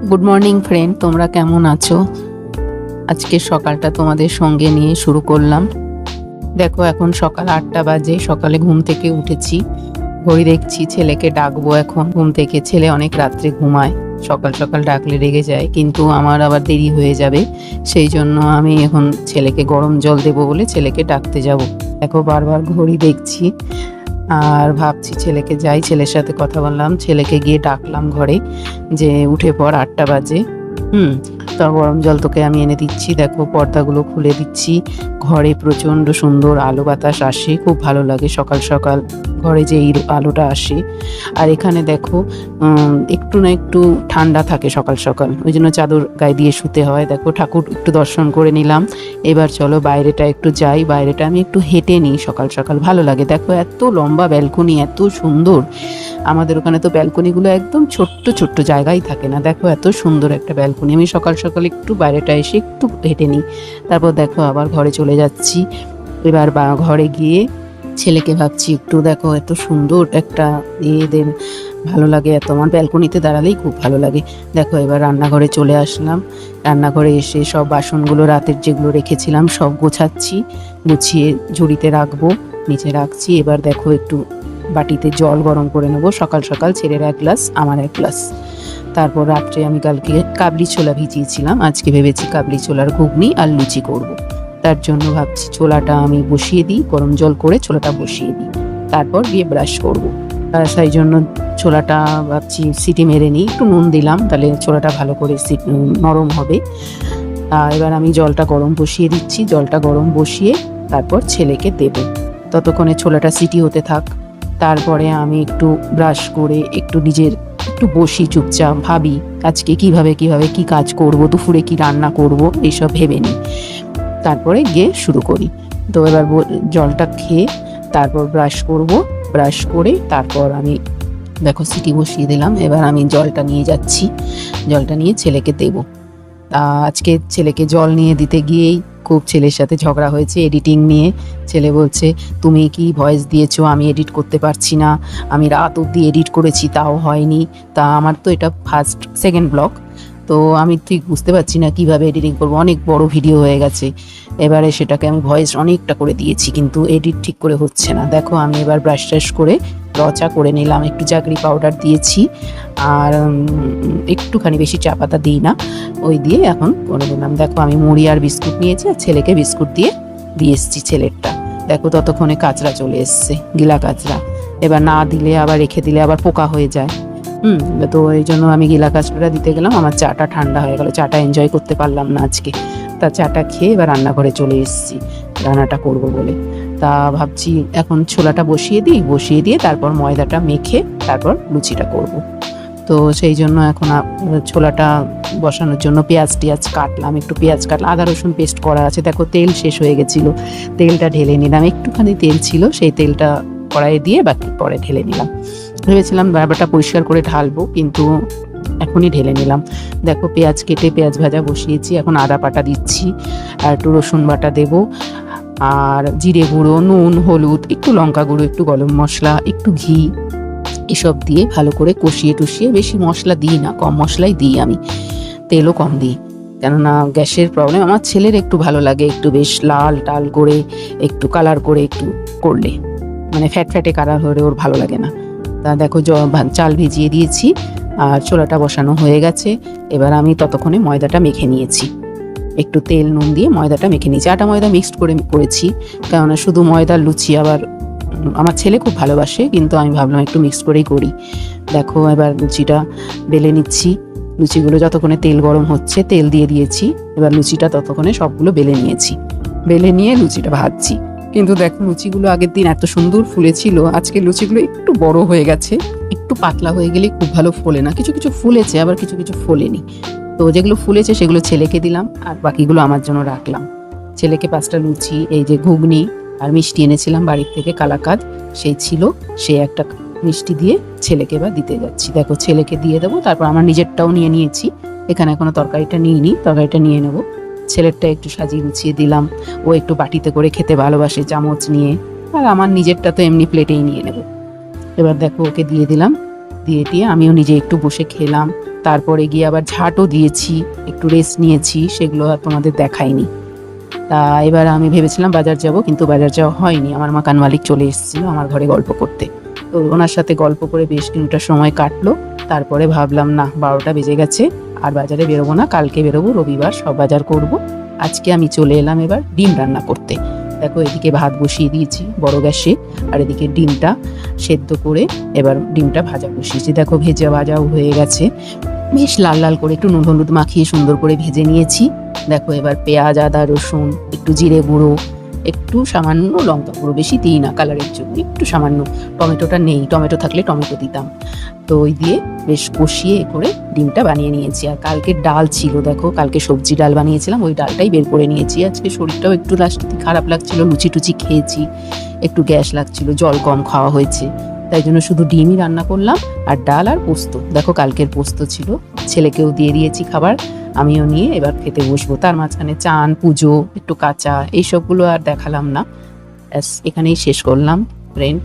Good morning friend, তোমরা কেমন আছো? আজকে সকালটা তোমাদের সঙ্গে নিয়ে শুরু করলাম। দেখো এখন সকাল 8টা বাজে, সকালে ঘুম থেকে উঠেছি। ঘড়ি দেখছি, ছেলেকে ডাকবো এখন ঘুম থেকে। ছেলে অনেক রাত্রে ঘুমায়, সকাল সকাল ডাকলে রেগে যায়, কিন্তু আমার আবার দেরি হয়ে যাবে, সেই জন্য আমি এখন ছেলেকে গরম জল দেবো বলে ছেলেকে ডাকতে যাব। দেখো বারবার ঘড়ি দেখছি আর ভাবছি ছেলেকে যাই, ছেলের সাথে কথা বললাম, ছেলেকে গিয়ে ডাকলাম ঘরে যে উঠে পর 8টা বাজে। তো গরম জল তোকে আমি এনে দিচ্ছি। দেখো পর্দাগুলো খুলে দিচ্ছি, ঘরে প্রচণ্ড সুন্দর আলো বাতাস আসে, খুব ভালো লাগে সকাল সকাল ঘরে যে এই আলোটা আসে। আর এখানে দেখো একটু না একটু ঠান্ডা থাকে সকাল সকাল, ওই জন্য চাদর গায়ে দিয়ে শুতে হয়। দেখো ঠাকুর একটু দর্শন করে নিলাম। এবার চলো বাইরেটা একটু যাই, বাইরেটা আমি একটু হেঁটে নিই, সকাল সকাল ভালো লাগে। দেখো এত লম্বা ব্যালকনি, এত সুন্দর। আমাদের ওখানে তো ব্যালকনিগুলো একদম ছোট্ট ছোট্ট জায়গায় থাকে না, দেখো এত সুন্দর একটা ব্যালকনি। আমি সকাল সকাল একটু বাইরেটা এসে একটু হেঁটে নিই, তারপর দেখো আবার ঘরে চলে যাচ্ছি। এবার ঘরে গিয়ে ছেলেকে ভাবছি একটু, দেখো এত সুন্দর একটা এদের ভালো লাগে, এত আমার ব্যালকনিতে দাঁড়ালেই খুব ভালো লাগে। দেখো এবার রান্নাঘরে চলে আসলাম। রান্নাঘরে এসে সব বাসনগুলো রাতের যেগুলো রেখেছিলাম সব গোছাচ্ছি, গুছিয়ে ঝুড়িতে রাখবো, নিচে রাখছি। এবার দেখো একটু বাটিতে জল গরম করে নেবো, সকাল সকাল ছেলের 1 গ্লাস আমার 1 গ্লাস। তারপর রাত্রে আমি কালকে কাবলি ছোলা ভিজিয়েছিলাম, আজকে ভেবেছি কাবলি ছোলার ঘুগনি আর লুচি করব। তার জন্য ভাবছি ছোলাটা আমি বসিয়ে দিই, গরম জল করে ছোলাটা বসিয়ে দিই, তারপর গিয়ে ব্রাশ করবো। সেই জন্য ছোলাটা ভাবছি সিটি মেরে নিই, একটু নুন দিলাম, তাহলে ছোলাটা ভালো করে নরম হবে। এবার আমি জলটা গরম বসিয়ে দিচ্ছি, জলটা গরম বসিয়ে তারপর ছেলেকে দেবো। ততক্ষণে ছোলাটা সিটি হতে থাক। তারপরে আমি একটু ব্রাশ করে একটু নিজের একটু বসি, চুপচাপ ভাবি আজকে কিভাবে কি কাজ করব, দুপুরে কি রান্না করব, এইসব ভেবে নিই, তারপরে গিয়ে শুরু করি। তো এবার জলটা খেয়ে তারপর ব্রাশ করব, ব্রাশ করে তারপর আমি দেখো সিটি বসিয়ে দিলাম। এবার আমি জলটা নিয়ে যাচ্ছি, জলটা নিয়ে ছেলেকে দেবো। আজকে ছেলেকে জল নিয়ে দিতে গিয়েই খুব ছেলের সাথে ঝগড়া হয়েছে এডিটিং নিয়ে। ছেলে বলছে তুমি কি ভয়েস দিয়েছো, আমি এডিট করতে পারছি না, আমি রাত অবধি এডিট করেছি তাও হয়নি। তা আমার তো এটা সেকেন্ড ব্লগ, তো আমি ঠিক বুঝতে পারছি না কিভাবে এডিটিং করবো, অনেক বড় ভিডিও হয়ে গেছে। এবারে সেটাকে আমি ভয়েস অনেকটা করে দিয়েছি, কিন্তু এডিট ঠিক করে হচ্ছে না। দেখো আমি এবার ব্রাশ ট্রাশ করে রচা করে নিলাম, একটু জাগরি পাউডার দিয়েছি আর একটুখানি, বেশি চা পাতা দিই না, ওই দিয়ে এখন করে নিলাম। দেখো আমি মুড়ি আর বিস্কুট নিয়েছি আর ছেলেকে বিস্কুট দিয়ে এসছি ছেলেরটা। দেখো ততক্ষণে কাঁচরা চলে এসছে, গিলা কাঁচরা। এবার না দিলে আবার রেখে দিলে আবার পোকা হয়ে যায়। তো এই জন্য আমি গিলা কাঁচড়াটা দিতে গেলাম, আমার চাটা ঠান্ডা হয়ে গেল, চাটা এনজয় করতে পারলাম না আজকে। তা চাটা খেয়ে এবার রান্নাঘরে চলে এসেছি রান্নাটা করব বলে। তা ভাবছি এখন ছোলাটা বসিয়ে দিয়ে তারপর ময়দাটা মেখে তারপর লুচিটা করব। তো সেই জন্য এখন ছোলাটা বসানোর জন্য পেঁয়াজ কাটলাম, একটু পেঁয়াজ কাটলাম, আদা রসুন পেস্ট করা আছে। দেখো তেল শেষ হয়ে গেছিলো, তেলটা ঢেলে নিলাম, একটুখানি তেল ছিল, সেই তেলটা কড়াইয়ে দিয়ে বাকি পরে ঢেলে নিলাম। ভেবেছিলাম ব্যাপারটা পরিষ্কার করে ঢালবো, কিন্তু এখনই ঢেলে নিলাম। দেখো পেঁয়াজ কেটে পেঁয়াজ ভাজা বসিয়েছি, এখন আদা বাটা দিচ্ছি আর একটু রসুন বাটা দেব, আর জিরে গুঁড়ো, নুন, হলুদ, একটু লঙ্কা গুঁড়ো, একটু গরম মশলা, একটু ঘি, এসব দিয়ে ভালো করে কষিয়ে টুষিয়ে, বেশি মশলা দিই না, কম মশলাই দিই আমি, তেলও কম দিই, কেননা গ্যাসের প্রবলেম। আমার ছেলের একটু ভালো লাগে একটু বেশ লাল টাল করে, একটু কালার করে একটু করলে, মানে ফ্যাটে কালার হলে ওর ভালো লাগে না। তা দেখো চাল ভিজিয়ে দিয়েছি আর ছোলাটা বসানো হয়ে গেছে। এবার আমি ততক্ষণে ময়দাটা মেখে নিয়েছি, একটু তেল নুন দিয়ে ময়দাটা মেখে নিয়েছি। আটা ময়দা মিক্সড করে করেছি, কেননা শুধু ময়দার লুচি আবার আমার ছেলে খুব ভালোবাসে, কিন্তু আমি ভাবলাম একটু মিক্স করেই করি। দেখো এবার লুচিটা বেলে নিচ্ছি, লুচিগুলো যতক্ষণে তেল গরম হচ্ছে, তেল দিয়ে দিয়েছি, এবার লুচিটা ততক্ষণে সবগুলো বেলে নিয়েছি, বেলে নিয়ে লুচিটা ভাজছি। কিন্তু দেখো লুচিগুলো আগের দিন এত সুন্দর ফুলেছিল, আজকে লুচিগুলো একটু বড় হয়ে গেছে, একটু পাতলা হয়ে গেলে খুব ভালো ফোলে না, কিছু কিছু ফুলেছে আবার কিছু কিছু ফোলেনি। তো যেগুলো ফুলেছে সেগুলো ছেলেকে দিলাম আর বাকিগুলো আমার জন্য রাখলাম। ছেলেকে 5টা লুচি, এই যে ঘুগনি আর মিষ্টি এনেছিলাম বাড়ির থেকে কালাকাঁদ, সেই ছিল, সেই একটা মিষ্টি দিয়ে ছেলেকে এবার দিতে যাচ্ছি। দেখো ছেলেকে দিয়ে দেবো, তারপর আমার নিজেরটাও নিয়ে নিয়েছি, এখানে এখনো তরকারিটা নিইনি, তরকারিটা নিয়ে নেবো। ছেলেরটা একটু সাজিয়ে গুছিয়ে দিলাম, ও একটু বাটিতে করে খেতে ভালোবাসে চামচ নিয়ে, আর আমার নিজেরটা তো এমনি প্লেটেই নিয়ে নেব। এবার দেখো ওকে দিয়ে দিলাম দিয়ে দিয়ে আমিও নিজে একটু বসে খেলাম। তারপরে গিয়ে আবার ঝাঁটও দিয়েছি, একটু রেস্ট নিয়েছি, সেগুলো আর তোমাদের দেখাইনি। তা এবার আমি ভেবেছিলাম বাজার যাব, কিন্তু বাজার যাওয়া হয়নি। আমার মাকান মালিক চলে এসেছিল আমার ঘরে গল্প করতে, তো ওনার সাথে গল্প করে বেশ কিছুটা সময় কাটলো। তারপরে ভাবলাম না, 12টা বেজে গেছে, আর বাজারে বেরোবো না, কালকে বেরোবো, রবিবার সব বাজার করব। আজকে আমি চলে এলাম এবার ডিম রান্না করতে। দেখো এদিকে ভাত বসিয়ে দিয়েছি বড় গ্যাসে, আর এদিকে ডিমটা সেদ্ধ করে এবার ডিমটা ভাজা বসিয়েছি। দেখো ভেজে ভাজাও হয়ে গেছে, বেশ লাল লাল করে একটু নুন হলুদ মাখিয়ে সুন্দর করে ভেজে নিয়েছি। দেখো এবার পেঁয়াজ, আদা, রসুন, একটু জিরে গুঁড়ো, একটু সামান্য লঙ্কা গুঁড়ো, বেশি দিই না কালারের জন্য, একটু সামান্য, টমেটোটা নেই, টমেটো থাকলে টমেটো দিতাম। তো ওই দিয়ে বেশ কষিয়ে করে ডিমটা বানিয়ে নিয়েছি। আর কালকে ডাল ছিল, দেখো কালকে সবজি ডাল বানিয়েছিলাম, ওই ডালটাই বের করে নিয়েছি। আজকে শরীরটাও একটু লাস্টে খারাপ লাগছিল, লুচি টুচি খেয়েছি, একটু গ্যাস লাগছিল, জল কম খাওয়া হয়েছে, তাই জন্য শুধু ডিমই রান্না করলাম, আর ডাল আর পোস্ত। দেখো কালকের পোস্ত ছিল, ছেলেকেও দিয়ে দিয়েছি খাবার, আমিও নিয়ে এবার খেতে বসবো। তার মাঝখানে চান, পুজো, একটু কাঁচা, এইসবগুলো আর দেখালাম না। ব্যাস এখানেই শেষ করলাম ফ্রেন্ড।